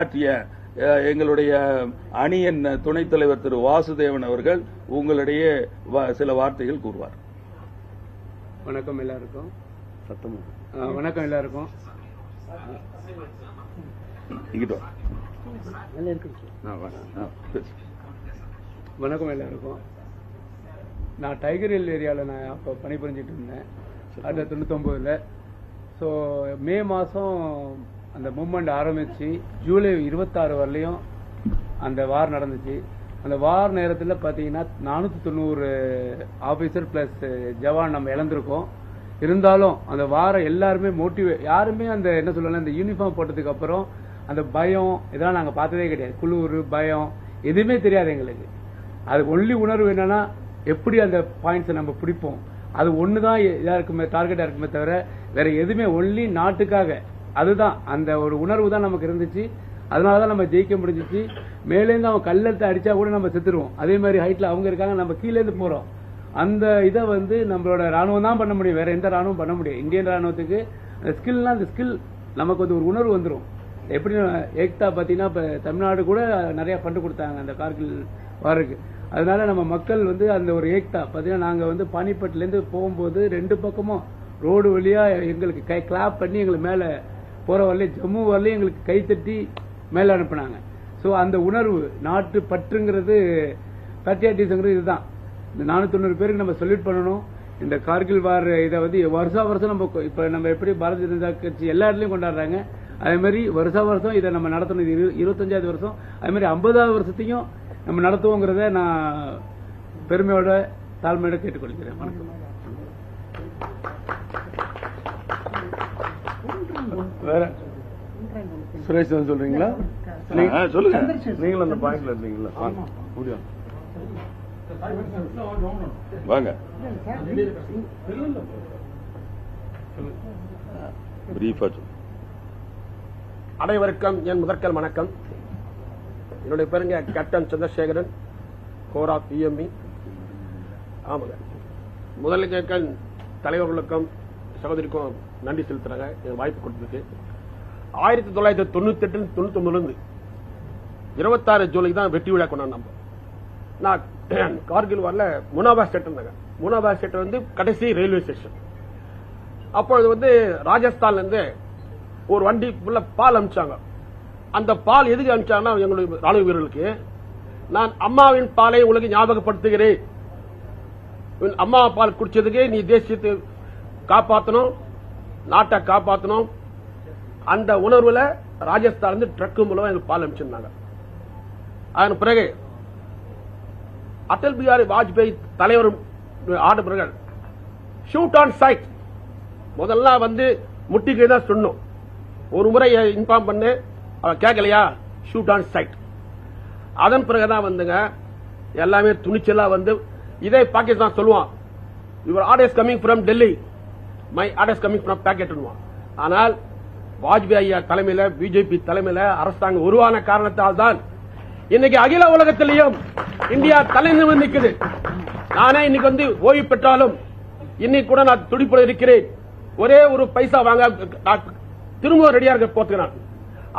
ஆற்றிய எங்களுடைய அணியின் துணைத் தலைவர் திரு வாசுதேவன் அவர்கள் உங்களிடையே சில வார்த்தைகள் கூறுவார். வணக்கம் எல்லாருக்கும். வணக்கம் எல்லாருக்கும். வணக்கம் எல்லாருக்கும். நான் டைகர் ஹில் ஏரியாவில் நான் அப்போ பணிபுரிஞ்சிட்டு இருந்தேன் 1999. ஸோ மே மாதம் அந்த மூவ்மெண்ட் ஆரம்பிச்சு ஜூலை 26 வரலையும் அந்த வார் நடந்துச்சு. அந்த வார் நேரத்தில் பார்த்தீங்கன்னா 490 ஆஃபீஸர் பிளஸ் ஜவான் நம்ம இழந்திருக்கோம். இருந்தாலும் அந்த வாரம் எல்லாருமே யாருமே அந்த என்ன சொல்லலாம், இந்த யூனிஃபார்ம் போட்டதுக்கு அப்புறம் அந்த பயம் இதெல்லாம் நாங்கள் பார்த்ததே கிடையாது. குளிர் பயம் எதுவுமே தெரியாது எங்களுக்கு. அது ஒன்லி உணர்வு என்னன்னா எப்படி அந்த பாயிண்ட்ஸை நம்ம பிடிப்போம், அது ஒன்று தான் இதாக இருக்குமே, டார்கெட்டாக இருக்குமே தவிர வேற எதுவுமே ஒன்லி நாட்டுக்காக. அதுதான் அந்த ஒரு உணர்வு தான் நமக்கு இருந்துச்சு. அதனால தான் நம்ம ஜெயிக்க முடிஞ்சிச்சு. மேலேருந்து அவன் கல்லத்தை அடிச்சா கூட நம்ம செத்துருவோம். அதே மாதிரி ஹைட்ல அவங்க இருக்காங்க, நம்ம கீழேருந்து போறோம். அந்த இதை நம்மளோட ராணுவம் தான் பண்ண முடியும், வேற எந்த ராணுவம் பண்ண முடியும். இந்தியன் ராணுவத்துக்கு அந்த ஸ்கில்லாம், அந்த ஸ்கில் நமக்கு ஒரு உணர்வு வந்துடும். எப்படி ஏக்தா பார்த்தீங்கன்னா இப்போ தமிழ்நாடு கூட நிறைய ஃபண்டு கொடுத்தாங்க அந்த கார்கில் வாருக்கு. அதனால நம்ம மக்கள் அந்த ஒரு ஏக்தா பார்த்தீங்கன்னா நாங்கள் பானிபட்லேருந்து போகும்போது 2 பக்கமும் ரோடு வழியா எங்களுக்கு கிளாப் பண்ணி எங்களை மேலே போற வரலையும் ஜம்மு வரலையும் எங்களுக்கு கைத்தட்டி மேலே அனுப்புனாங்க. ஸோ அந்த உணர்வு நாட்டு பற்றுங்கிறது பேட்ரியாட்டிசங்கிறது இதுதான். இந்த 490 பேருக்கு நம்ம சொல்யூட் பண்ணணும். இந்த கார்கில் வார் இதை வருஷம் நம்ம நம்ம எப்படி பாரதிய ஜனதா கட்சி எல்லா இடத்துலையும் கொண்டாடுறாங்க, அதே மாதிரி வருஷம் இதை நம்ம நடத்தணும். இது 25வது வருஷம், அதே மாதிரி 50வது வருஷத்தையும் நம்ம நடத்துவோங்கிறத நான் பெருமையோட தாழ்மையோட கேட்டுக்கொள்கிறேன். வணக்கம். வேற சுரேஷ் சொல்றீங்களா? சொல்லுங்க. நீங்களும் அந்த பாயிண்ட்ல இருந்தீங்களா? வாங்க. அனைவருக்கும் என் முதற்கல் வணக்கம். என்னுடைய பேருங்க கேப்டன் சந்திரசேகரன், கோரா பிஎம்இ. ஆமாங்க, முதலுக்கு தலைவர்களுக்கும் சகோதரிக்கும் நன்றி செலுத்துறாங்க எனக்கு வாய்ப்பு கொடுத்ததுக்கு. 1998 99 26 ஜூலைக்கு தான் வெற்றி விழா கொண்டாங்க. நான் கார்கில் வரல முனாபா ஸ்டேட் இருந்தாங்க. முனாபா ஸ்டேட் கடைசி ரயில்வே ஸ்டேஷன். அப்பொழுது ராஜஸ்தான்ல இருந்து ஒரு வண்டி உள்ள பால் அனுப்பிச்சாங்க. அந்த பால் எதுக்கு அனுப்பிச்சாங்கன்னா எங்களுடைய ராணுவ வீரர்களுக்கு நான் அம்மாவின் பாலை உங்களுக்கு ஞாபகப்படுத்துகிறேன், அம்மா பால் குடிச்சதுக்கு நீ தேசியத்தை காப்பாற்றணும், நாட்டை காப்பாற்றணும். அந்த உணர்வுல ராஜஸ்தான் ட்ரக்கு மூலம் எங்களுக்கு பால் அனுப்பிச்சிருந்தாங்க. அதன் பிறகு அடல் பிஹாரி வாஜ்பேயி தலைவர் ஆர்டர் பிறகு ஷூட் ஆன் சைட் முதல்ல முட்டிக்கை தான் சொன்னோம். ஒரு முறை இன்ஃபார்ம் பண்ணு, அவன் கேட்கலையா, ஷூட் ஆன் சைட். அதன் பிறகுதான் எல்லாமே துணிச்சலா இதே பாகிஸ்தான் சொல்லுவான், your orders coming from Delhi, my orders coming from packet. ஆனால் வாஜ்பேயி ஐயா தலைமையில, பிஜேபி தலைமையில அரசாங்கம் உருவான காரணத்தால் தான் இன்னைக்கு அகில உலகத்திலையும் இந்தியா தலை நிமிர்ந்து நிற்குது. நானே இன்னைக்கு ஓய்வு பெற்றாலும் இன்னைக்கு கூட நான் துடிப்புல இருக்கிறேன். ஒரே ஒரு பைசா வாங்க திரும்ப ரெடியா இருக்க போத்துக்கிறான்.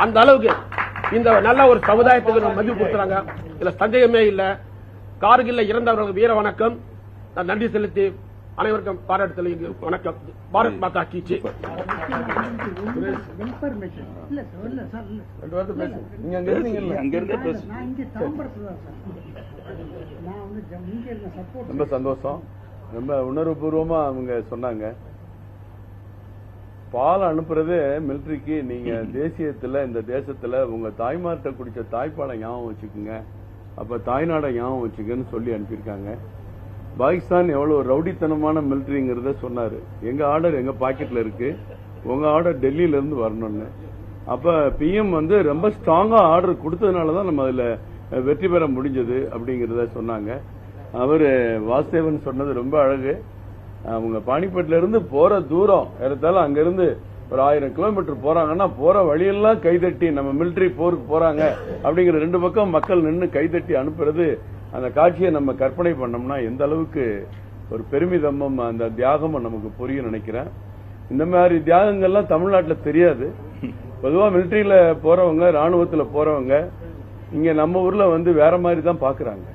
அந்த அளவுக்கு இந்த நல்ல ஒரு சமுதாயத்துக்கு மதிப்பு கொடுத்துறாங்க. இதுல சந்தேகமே இல்ல. கார்கில்ல இறந்தவர்களுக்கு வீர வணக்கம். நான் நன்றி செலுத்தி அனைவருக்கும் பாராட்டுதல். வணக்கம். பாரத் மாதா கி ஜெய். ரொம்ப சந்தோஷம். ரொம்ப உணர்வுபூர்வமா அவங்க சொன்னாங்க. பால் அனுப்புறது மிலிட்டரிக்கு, நீங்க தேசியத்துல இந்த தேசத்துல உங்க தாய்மார்ட்ட குடிச்ச தாய்ப்பாலை ஞாபகம் வச்சுக்கோங்க, அப்ப தாய்நாட ஞாபகம் வச்சுக்கன்னு சொல்லி அனுப்பியிருக்காங்க. பாகிஸ்தான் எவ்வளவு ரவுடித்தனமான மிலிட்டரிங்கிறத சொன்னாரு. எங்க ஆர்டர் எங்க பாக்கெட்ல இருக்கு, உங்க ஆர்டர் டெல்லியில இருந்து வரணும்னு. அப்ப பிஎம் ரொம்ப ஸ்ட்ராங்கா ஆர்டர் கொடுத்ததுனாலதான் நம்ம அதுல வெற்றி பெற முடிஞ்சது அப்படிங்கறத சொன்னாங்க. அவரு வாசுதேவன் சொன்னது ரொம்ப அழகு. அவங்க பானிபட்ல இருந்து போற தூரம் எடுத்தாலும் அங்க இருந்து ஒரு 1000 கிலோமீட்டர் போறாங்கன்னா போற வழியெல்லாம் கைதட்டி நம்ம மிலிட்டரி போருக்கு போறாங்க அப்படிங்கிற 2 பக்கம் மக்கள் நின்று கைதட்டி அனுப்புறது, அந்த காட்சியை நம்ம கற்பனை பண்ணோம்னா எந்த அளவுக்கு ஒரு பெருமிதமும் அந்த தியாகமும் நமக்கு புரியும் நினைக்கிறேன். இந்த மாதிரி தியாகங்கள்லாம் தமிழ்நாட்டில் தெரியாது. பொதுவா மிலிட்டரியில போறவங்க, ராணுவத்துல போறவங்க இங்க நம்ம ஊர்ல வந்து வேற மாதிரி தான் பாக்குறாங்க.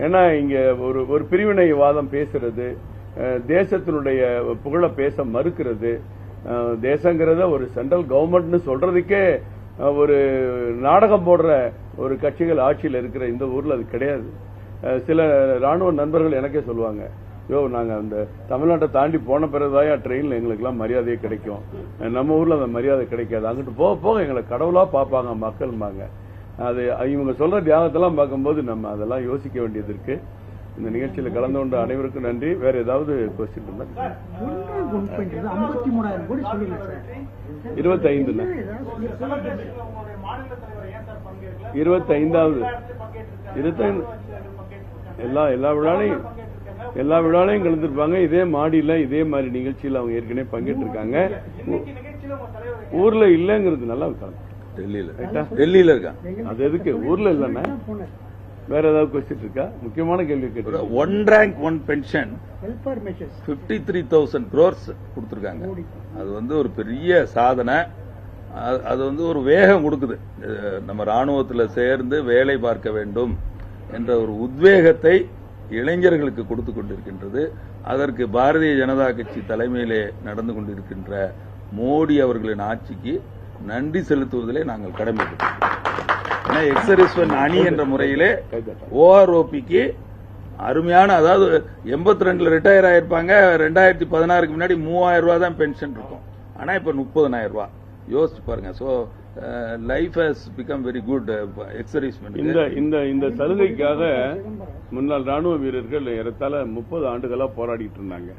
ஏன்னா இங்க ஒரு பிரிவினைவாதம் பேசுறது, தேசத்தினுடைய புகழ பேச மறுக்கிறது, தேசங்கிறத ஒரு சென்ட்ரல் கவர்மெண்ட்னு சொல்றதுக்கே ஒரு நாடகம் போடுற ஒரு கட்சிகள் ஆட்சியில் இருக்கிற இந்த ஊர்ல அது கிடையாது. சில ராணுவ நண்பர்கள் எனக்கே சொல்லுவாங்க, நாங்க அந்த தமிழ்நாட்டை தாண்டி போன பிறகுதாயா ட்ரெயின்ல எங்களுக்கு எல்லாம் மரியாதையே கிடைக்கும், நம்ம ஊர்ல அந்த மரியாதை கிடைக்காது, அங்கிட்டு போக போக எங்களை கடவுளா பார்ப்பாங்க மக்கள்மாங்க. அது இவங்க சொல்ற தியாகத்தெல்லாம் பார்க்கும்போது நம்ம அதெல்லாம் யோசிக்க வேண்டியது இருக்கு. இந்த நிகழ்ச்சியில கலந்து கொண்ட அனைவருக்கும் நன்றி. வேற ஏதாவது கொஸ்டின் இருந்தா 25 எல்லா விழாலையும் கலந்துருப்பாங்க. இதே மாடியில இதே மாதிரி நிகழ்ச்சியில் அவங்க ஏற்கனவே பங்கேற்று இருக்காங்க. ஊர்ல இல்லங்கிறது நல்லா இருக்காங்க. டெல்லியில இருக்காங்க. அது எதுக்கு ஊர்ல இல்லன்னா? வேற ஏதாவது கொஸ்டின் இருக்கா? முக்கியமான கேள்வி கேட்டு. One rank one pension 53,000 crores கொடுத்திருக்காங்க. அது வந்து ஒரு பெரிய சாதனை. அது வந்து ஒரு வேகம் கொடுக்குது. நம்ம ராணுவத்தில் சேர்ந்து வேலை பார்க்க வேண்டும் என்ற ஒரு உத்வேகத்தை இளைஞர்களுக்கு கொடுத்து கொண்டிருக்கின்றது. அதற்கு பாரதிய ஜனதா கட்சி தலைமையிலே நடந்து கொண்டிருக்கின்ற மோடி அவர்களின் ஆட்சிக்கு நன்றி செலுத்துவதிலே நாங்கள் கடமைப்பட்டிருக்கிறோம். ஏன்னா எக்ஸரிஸ்வன் அணி என்ற முறையிலே ஓஆர்ஓபிக்கு அருமையான, அதாவது 82 ரிட்டையர் ஆயிருப்பாங்க. 2016க்கு முன்னாடி 3000 ரூபாய் தான் பென்ஷன் இருக்கும். ஆனா இப்ப 30,000 ரூபாய். யோசிச்சு பாருங்க. So life has become very good experiment. இந்த சலுகைக்காக முன்னாள் ராணுவ வீரர்கள் ஏறத்தாழ 30 ஆண்டுகளா போராடிட்டு இருந்தாங்க.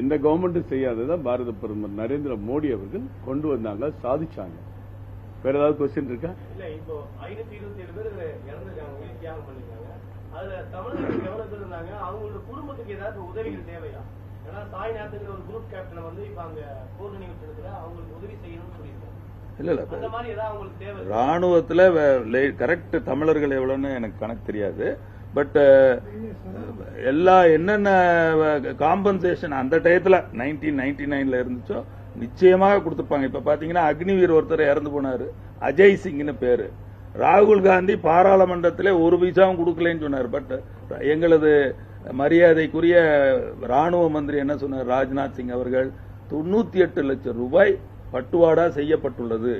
எந்த கவர்மெண்ட்டும் செய்யாததான் பாரத பிரதமர் நரேந்திர மோடி அவர்கள் கொண்டு வந்தாங்க, சாதிச்சாங்க. வேற ஏதாவது கொஸ்டின் இருக்கா? இல்ல, இப்போ 527 பேர் இறந்துருக்காங்க, உயிர் தியாகம் பண்ணிருக்காங்க. அதுல தமிழர்கள் எவ்வளவு பேர் இருந்தாங்க? அவங்களோட குடும்பத்துக்கு ஏதாவது உதவிகள் தேவையா? ஏன்னா தாய் நாட்டுங்கிற ஒரு குரூப் கேப்டனை வந்து இப்ப அங்க போர் நிகழ்ச்சியில அவங்களுக்கு உதவி செய்யணும்னு சொல்லியிருக்காங்க. இல்ல அந்த மாதிரி ஏதாவது அவங்களுக்கு தேவை? ராணுவத்துல கரெக்ட் தமிழர்கள் எவ்வளவுன்னு எனக்கு கணக்கு தெரியாது. பட் எல்லா என்னென்ன காம்பன்சேஷன் அந்த டயத்துல 1999ல இருந்துச்சோ நிச்சயமாக கொடுத்திருப்பாங்க. இப்ப பாத்தீங்கன்னா அக்னிவீர் ஒருத்தர் இறந்து போனாரு, அஜய் சிங்னு பேரு. ராகுல் காந்தி பாராளுமன்றத்திலே ஒரு பைசாவும் கொடுக்கலன்னு சொன்னார். பட் எங்களது மரியாதைக்குரிய ராணுவ மந்திரி என்ன சொன்னார், ராஜ்நாத் சிங் அவர்கள் 98 லட்சம் ரூபாய் பட்டுவாடா செய்யப்பட்டுள்ளது.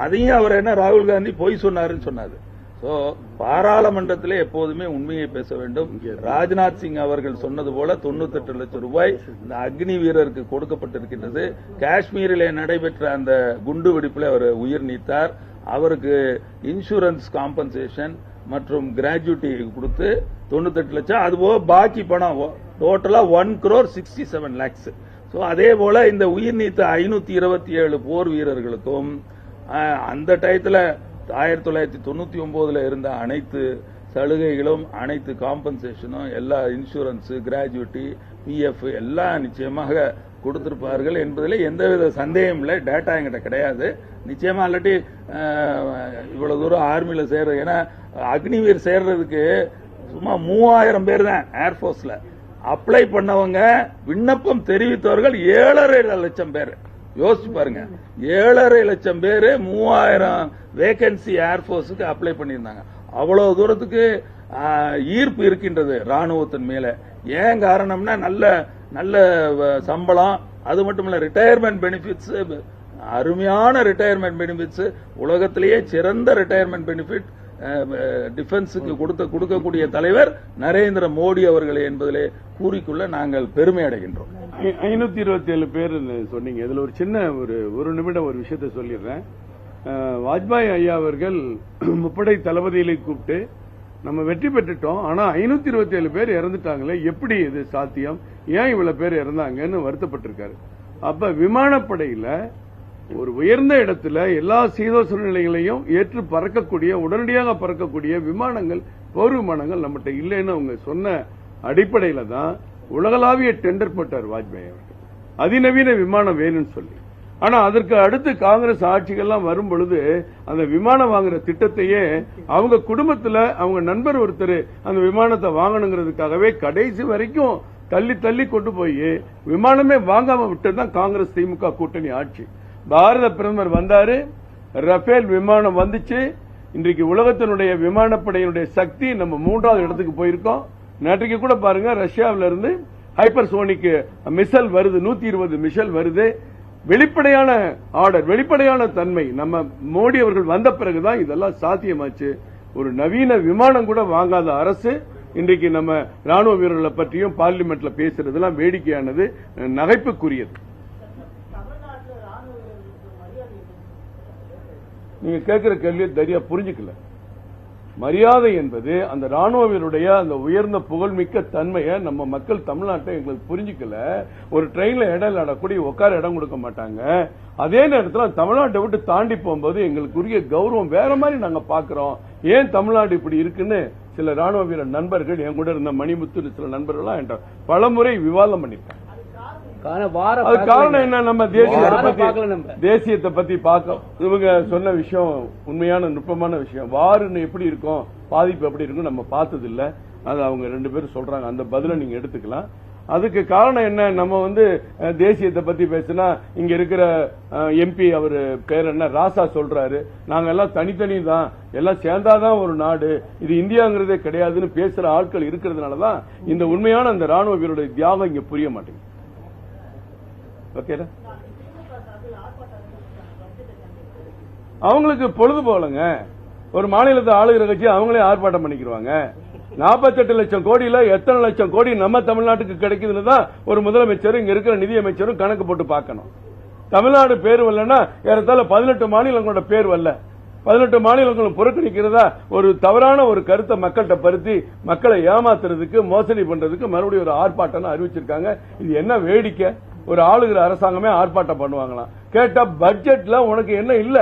அதையும் அவர் என்ன ராகுல் காந்தி பொய் சொன்னாருன்னு சொன்னாரு. சோ பாராளுமன்றத்திலே எப்போதுமே உண்மையை பேச வேண்டும். ராஜ்நாத் சிங் அவர்கள் சொன்னது போல 98 லட்சம் ரூபாய் இந்த அக்னி வீரருக்கு கொடுக்கப்பட்டிருக்கின்றது. காஷ்மீரிலே நடைபெற்ற அந்த குண்டு வெடிப்பில் அவர் உயிர் நீத்தார். அவருக்கு இன்சூரன்ஸ் காம்பன்சேஷன் மற்றும் கிராஜுவிட்டி கொடுத்து 98 லட்சம். அதுபோக பாக்கி பணம் டோட்டலா 1,67 lakhs. சோ அதே போல இந்த உயிர் நீத்த 527 போர் வீரர்களுக்கும் அந்த டயத்துல 1999ல இருந்த அனைத்து சலுகைகளும், அனைத்து காம்பன்சேஷனும், எல்லா இன்சூரன்ஸ், கிராஜுவிட்டி, பிஎஃப் எல்லாம் நிச்சயமாக கொடுத்திருப்பார்கள் என்பதில் எந்தவித சந்தேகம் இல்லை. டேட்டா என்கிட்ட கிடையாது. நிச்சயமா இல்லாட்டி இவ்வளவு தூரம் ஆர்மியில சேர்றது, ஏன்னா அக்னிவீர் சேர்றதுக்கு சும்மா 3000 பேர் தான் ஏர்போர்ஸ்ல அப்ளை பண்ணவங்க. விண்ணப்பம் தெரிவித்தவர்கள் 7.5 லட்சம் பேர். யோசிச்சு பாருங்க, 7.5 லட்சம் பேர் 3000 வேகன்சி ஏர்போர்ஸுக்கு அப்ளை பண்ணியிருந்தாங்க. அவ்வளவு தூரத்துக்கு ஈர்ப்பு இருக்கின்றது ராணுவத்தின் மேல. ஏன் காரணம்னா நல்ல நல்ல சம்பளம், அது மட்டும் இல்ல ரிட்டையர்மெண்ட் பெனிஃபிட்ஸ், அருமையான ரிட்டையர்மெண்ட் பெனிஃபிட்ஸ், உலகத்திலேயே சிறந்த ரிட்டையர்மெண்ட் பெனிஃபிட் டிஃபென்ஸுக்கு கொடுக்கக்கூடிய தலைவர் நரேந்திர மோடி அவர்களே என்பதிலே கூறிக்கொள்ள நாங்கள் பெருமை அடைகின்றோம். 527 பேர் சொன்னீங்க. இதுல ஒரு சின்ன ஒரு நிமிடம் ஒரு விஷயத்தை சொல்லிடுறேன். வாஜ்பாய் ஐயா அவர்கள் முப்படை தளபதிகளை கூப்பிட்டு நம்ம வெற்றி பெற்றுட்டோம், ஆனா 527 பேர் இறந்துட்டாங்களே, எப்படி இது சாத்தியம், ஏன் இவ்வளவு பேர் இறந்தாங்கன்னு வருத்தப்பட்டிருக்காரு. அப்ப விமானப்படையில ஒரு உயர்ந்த இடத்துல எல்லா சீதோஷண நிலைகளையும் ஏற்று பறக்கக்கூடிய, உடனடியாக பறக்கக்கூடிய விமானங்கள், போர் விமானங்கள் நம்மகிட்ட இல்லைன்னு அவங்க சொன்ன அடிப்படையில தான் உலகளாவிய டெண்டர் போட்டார் வாஜ்பாய் அவர்கள், அதிநவீன விமானம் வேணும்னு சொல்லி. ஆனா அதற்கு அடுத்து காங்கிரஸ் ஆட்சிகள்லாம் வரும் பொழுது அந்த விமானம் வாங்குற திட்டத்தையே அவங்க குடும்பத்துல அவங்க நண்பர் ஒருத்தர் அந்த விமானத்தை வாங்கணுங்கிறதுக்காகவே கடைசி வரைக்கும் தள்ளி தள்ளி கொண்டு போய் விமானமே வாங்காம விட்டதுதான் காங்கிரஸ் திமுக கூட்டணி ஆட்சி. பாரத பிரதமர் வந்தாரு, ரஃபேல் விமானம் வந்துச்சு. இன்றைக்கு உலகத்தினுடைய விமானப்படையினுடைய சக்தி நம்ம 3வது இடத்துக்கு போயிருக்கோம். நேற்றைக்கு கூட பாருங்க, ரஷ்யாவில இருந்து ஹைப்பர்சோனிக் மிசைல் வருது, 120 மிசைல் வருது. வெளிப்படையான ஆர்டர், வெளிப்படையான தன்மை. நம்ம மோடி அவர்கள் வந்த பிறகுதான் இதெல்லாம் சாத்தியமாச்சு. ஒரு நவீன விமானம் கூட வாங்காத அரசு இன்றைக்கு நம்ம ராணுவ வீரர்களை பற்றியும் பார்லிமெண்ட்ல பேசுறதெல்லாம் வேடிக்கையானது, நகைப்புக்குரியது. நீங்க கேட்கிற கேள்வியை சரியா புரிஞ்சுக்கல. மரியாதை என்பது அந்த ராணுவர்களுடைய அந்த உயர்ந்த புகழ்மிக்க தன்மையை நம்ம மக்கள் தமிழ்நாட்டை எங்களுக்கு புரிஞ்சுக்கல. ஒரு ட்ரெயின்ல இடம் இல்லாடக்கூடிய உட்கார இடம் கொடுக்க மாட்டாங்க. அதே நேரத்தில் தமிழ்நாட்டை விட்டு தாண்டி போகும்போது எங்களுக்குரிய கௌரவம் வேற மாதிரி நாங்க பாக்குறோம். ஏன் தமிழ்நாடு இப்படி இருக்குன்னு சில ராணுவ வீரர் நண்பர்கள், என் கூட இருந்த மணிமுத்து சில நண்பர்கள்லாம் என்ற பலமுறை விவாதம் பண்ணிருக்காங்க. அது காரணம் என்ன? நம்ம தேசியத்தை பத்தி பார்க்க இவங்க சொன்ன விஷயம் உண்மையான நுட்பமான விஷயம். வாருன்னு எப்படி இருக்கும், பாதிப்பு எப்படி இருக்கும் நம்ம பார்த்தது இல்ல. அது அவங்க 2 பேரும் சொல்றாங்க. அந்த பதிலை நீங்க எடுத்துக்கலாம். அதுக்கு காரணம் என்ன? நம்ம தேசியத்தை பத்தி பேசினா இங்க இருக்கிற எம்பி அவரு பேர் என்ன, ராசா சொல்றாரு, நாங்க எல்லாம் தனித்தனி தான், எல்லாம் சேர்ந்தாதான் ஒரு நாடு, இது இந்தியாங்கிறதே கிடையாதுன்னு பேசுற ஆட்கள் இருக்கிறதுனாலதான் இந்த உண்மையான அந்த ராணுவ வீரருடைய தியாகம் இங்க புரிய மாட்டேங்குது. அவங்களுக்கு பொழுது போலங்க. ஒரு மாநிலத்தை ஆளுகிற கட்சி அவங்களே ஆர்ப்பாட்டம் பண்ணிக்கிறாங்க. 48 லட்சம் கோடியில எத்தனை லட்சம் கோடி நம்ம தமிழ்நாட்டுக்கு கிடைக்குதுன்னு தான் ஒரு முதலமைச்சரும் இங்க இருக்கிற நிதியமைச்சரும் கணக்கு போட்டு பார்க்கணும். தமிழ்நாடு பேர் வரலன்னா ஏறத்தாழ 18 மாநிலங்களோட பேர் வரல. 18 மாநிலங்களும் புறக்கணிக்கிறதா ஒரு தவறான ஒரு கருத்தை மக்கள்கிட்ட பருத்தி மக்களை ஏமாத்துறதுக்கு, மோசடி பண்றதுக்கு மறுபடியும் ஒரு ஆர்ப்பாட்டம் அறிவிச்சிருக்காங்க. இது என்ன வேடிக்கை? ஒரு ஆளுகிற அரசாங்கமே ஆர்ப்பாட்டம் பண்ணுவாங்களாம். கேட்டா பட்ஜெட்ல உனக்கு என்ன இல்ல?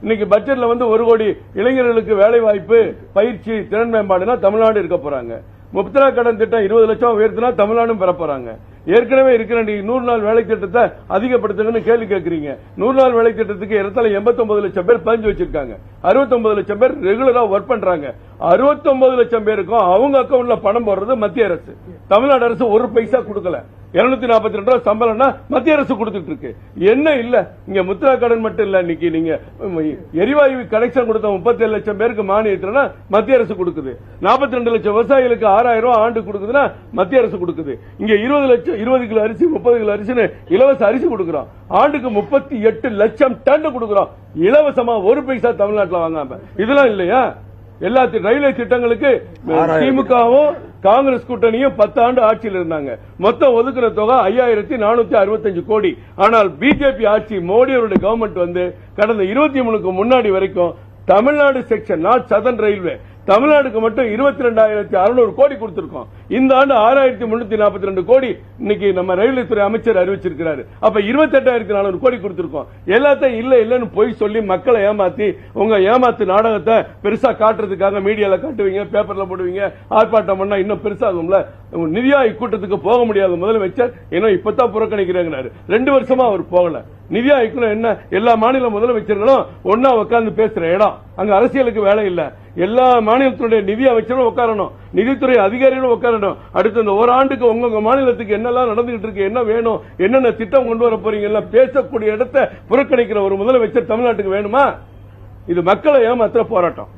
இன்னைக்கு பட்ஜெட்ல 1 கோடி இளைஞர்களுக்கு வேலை வாய்ப்பு, பயிற்சி, திறன் மேம்பாடுனா தமிழ்நாடு இருக்க போறாங்க. முத்ரா கடன் திட்டம் 20 லட்சம் உயர்த்தினா தமிழ்நாடும் பெற போறாங்க. ஏற்கனவே இருக்கிற 100 நாள் வேலை திட்டத்தை அதிகப்படுத்துங்கன்னு கேள்வி கேட்கறீங்க. 100 நாள் வேலை திட்டத்துக்கு ஏறத்தாழ 89 லட்சம் பேர் பதிஞ்சு வச்சிருக்காங்க. 69 லட்சம் பேர் ரெகுலரா ஒர்க் பண்றாங்க. 69 லட்சம் பேருக்கும் அவங்க அக்கௌண்ட்ல பணம் போடுறது மத்திய அரசு. தமிழ்நாடு அரசு 1 பைசா கொடுக்கல. 242 ரூபாய் சம்பளம்னா மத்திய அரசு கொடுத்துட்டு இருக்கு. என்ன இல்ல இங்க முத்ரா கடன் மட்டும் இல்ல. இன்னைக்கு நீங்க எரிவாயு கனெக்ஷன் கொடுத்த 37 லட்சம் பேருக்கு மானியத்தினா மத்திய அரசு கொடுக்குது. 42 லட்சம் விவசாயிகளுக்கு 6000 ரூபாய் ஆண்டு கொடுக்குதுன்னா மத்திய அரசு கொடுக்குது. இங்க 20 கிலோ அரிசி, 30 கிலோ அரிசின்னு இலவச அரிசி கொடுக்கிறோம். ஆண்டுக்கு 38 லட்சம் டன் கொடுக்கிறோம் இலவசமா. 1 பைசா தமிழ்நாட்டில் வாங்காம. இதெல்லாம் இல்லையா? எல்லாத்தையும் ரயில்வே திட்டங்களுக்கு திமுகவும் காங்கிரஸ் கூட்டணியும் 10 ஆண்டு ஆட்சியில் இருந்தாங்க. மொத்தம் ஒதுக்குற தொகை 5465 கோடி. ஆனால் பிஜேபி ஆட்சி, மோடி அவருடைய கவர்மெண்ட் கடந்த 23க்கு முன்னாடி வரைக்கும் Tamil Nadu section, not Southern Railway, தமிழ்நாடுக்கு மட்டும் 22,600 கோடி கொடுத்திருக்கோம். இந்த ஆண்டு 6,342 கோடி இன்னைக்கு நம்ம ரயில்வே துறை அமைச்சர் அறிவிச்சிருக்கிறாரு. அப்ப 28,400 கோடி கொடுத்திருக்கோம். எல்லாத்தையும் இல்ல இல்லன்னு போய் சொல்லி மக்களை ஏமாத்தி உங்க ஏமாத்து நாடகத்தை பெருசா காட்டுறதுக்காக மீடியால காட்டுவீங்க, பேப்பர்ல போடுவீங்க. ஆர்ப்பாட்டம் பண்ணா இன்னும் பெருசாகும்ல. நிதி ஆயோக் கூட்டத்துக்கு போக முடியாத முதலமைச்சர் இன்னும் இப்பதான் புறக்கணிக்கிறாங்க. 2 வருஷமா அவர் போகல. நிதி ஆயோக் என்ன, எல்லா மாநில முதலமைச்சர்களும் ஒன்னா உட்கார்ந்து பேசுற இடம். அங்க அரசியலுக்கு வேலை இல்ல. எல்லா மாநிலத்தினுடைய நிதி அமைச்சரும் உட்காரணும், நிதித்துறை அதிகாரிகளும் உட்காரணும். அடுத்த இந்த ஓராண்டுக்கு உங்க மாநிலத்துக்கு என்னெல்லாம் நடந்துகிட்டு இருக்கு, என்ன வேணும், என்னென்ன திட்டம் கொண்டு வர போறீங்க எல்லாம் பேசக்கூடிய இடத்தை புறக்கணிக்கிற ஒரு முதலமைச்சர் தமிழ்நாட்டுக்கு வேணுமா? இது மக்களை ஏமாத்துற போராட்டம்.